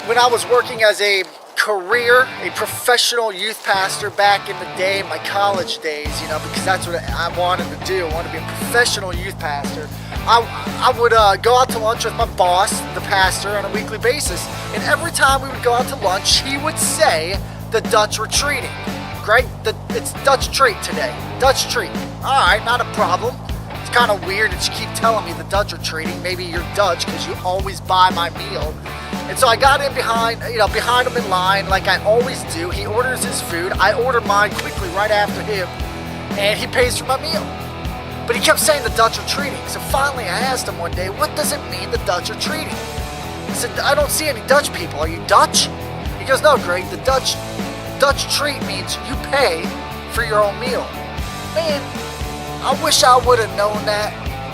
when I was working as a professional youth pastor back in the day, my college days, because that's what I wanted to do. I wanted to be a professional youth pastor. I would go out to lunch with my boss, the pastor, on a weekly basis. And every time we would go out to lunch, he would say, the Dutch retreating. Greg, it's Dutch treat today. Dutch treat. All right, not a problem. It's kind of weird that you keep telling me the Dutch retreating. Maybe you're Dutch because you always buy my meal. And so I got in behind him in line like I always do. He orders his food. I order mine quickly right after him. And he pays for my meal. But he kept saying the Dutch are treating. So finally I asked him one day, what does it mean the Dutch are treating? I said, I don't see any Dutch people. Are you Dutch? He goes, no, Greg, the Dutch treat means you pay for your own meal. Man, I wish I would have known that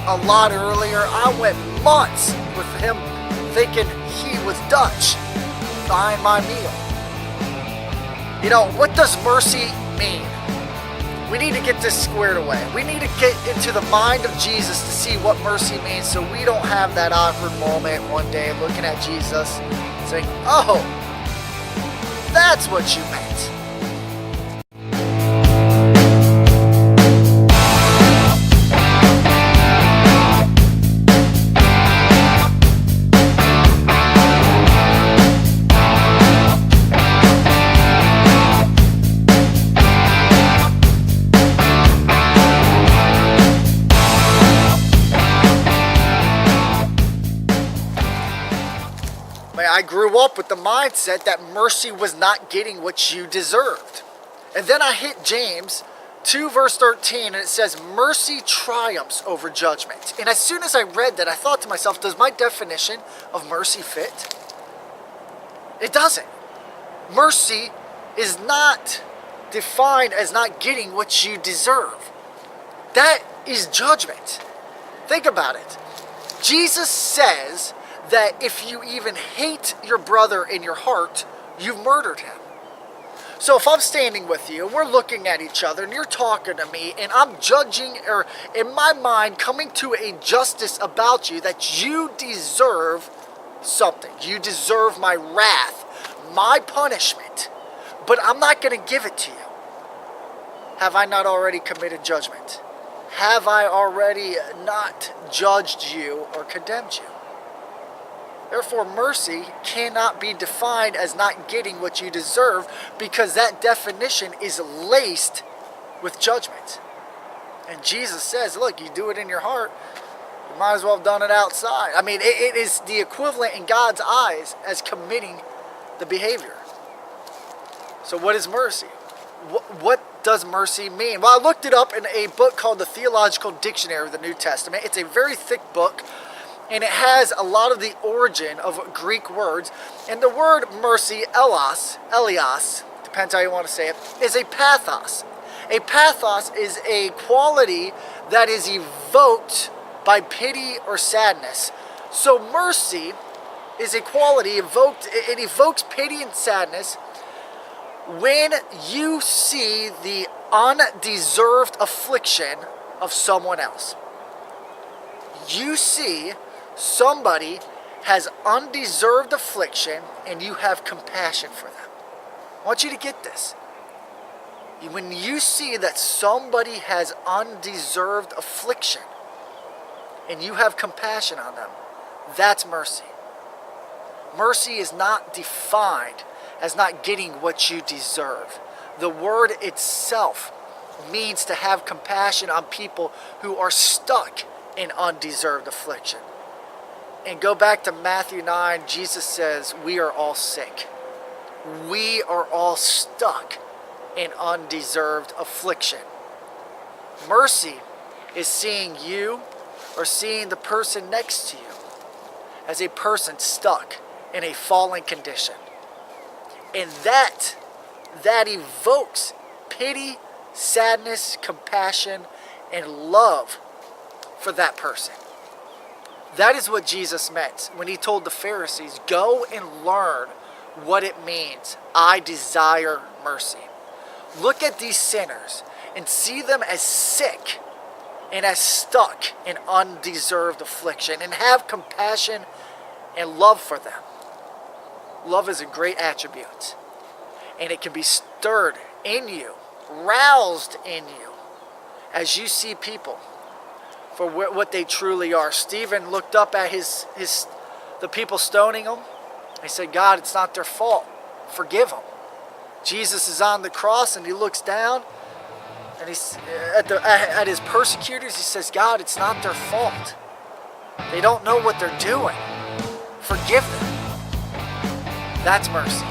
a lot earlier. I went months with him thinking he was Dutch buying my meal. What does mercy mean? We need to get this squared away. We need to get into the mind of Jesus to see what mercy means so we don't have that awkward moment one day looking at Jesus saying, oh, that's what you meant. I grew up with the mindset that mercy was not getting what you deserved. And then I hit James 2 verse 13 and it says, mercy triumphs over judgment. And as soon as I read that, I thought to myself, does my definition of mercy fit? It doesn't. Mercy is not defined as not getting what you deserve. That is judgment. Think about it. Jesus says that if you even hate your brother in your heart, you've murdered him. So if I'm standing with you and we're looking at each other and you're talking to me and I'm judging, or in my mind coming to a justice about you that you deserve something. You deserve my wrath, my punishment, but I'm not going to give it to you. Have I not already committed judgment? Have I already not judged you or condemned you? Therefore, mercy cannot be defined as not getting what you deserve because that definition is laced with judgment. And Jesus says, look, you do it in your heart, you might as well have done it outside. I mean, it is the equivalent in God's eyes as committing the behavior. So what is mercy? What does mercy mean? Well, I looked it up in a book called the Theological Dictionary of the New Testament. It's a very thick book. And it has a lot of the origin of Greek words. And the word mercy, elios, depends how you want to say it, is a pathos. A pathos is a quality that is evoked by pity or sadness. So mercy is a quality evoked, it evokes pity and sadness when you see the undeserved affliction of someone else. You see somebody has undeserved affliction and you have compassion for them. I want you to get this. When you see that somebody has undeserved affliction and you have compassion on them, that's mercy. Mercy is not defined as not getting what you deserve. The word itself means to have compassion on people who are stuck in undeserved affliction. And go back to Matthew 9, Jesus says, we are all sick. We are all stuck in undeserved affliction. Mercy is seeing you or seeing the person next to you as a person stuck in a fallen condition. And that evokes pity, sadness, compassion, and love for that person. That is what Jesus meant when he told the Pharisees, go and learn what it means. I desire mercy. Look at these sinners and see them as sick and as stuck in undeserved affliction and have compassion and love for them. Love is a great attribute. And it can be stirred in you, roused in you, as you see people for what they truly are. Stephen looked up at the people stoning him. He said, God, it's not their fault. Forgive them. Jesus is on the cross and he looks down and he's at his persecutors. He says, God, it's not their fault. They don't know what they're doing. Forgive them. That's mercy.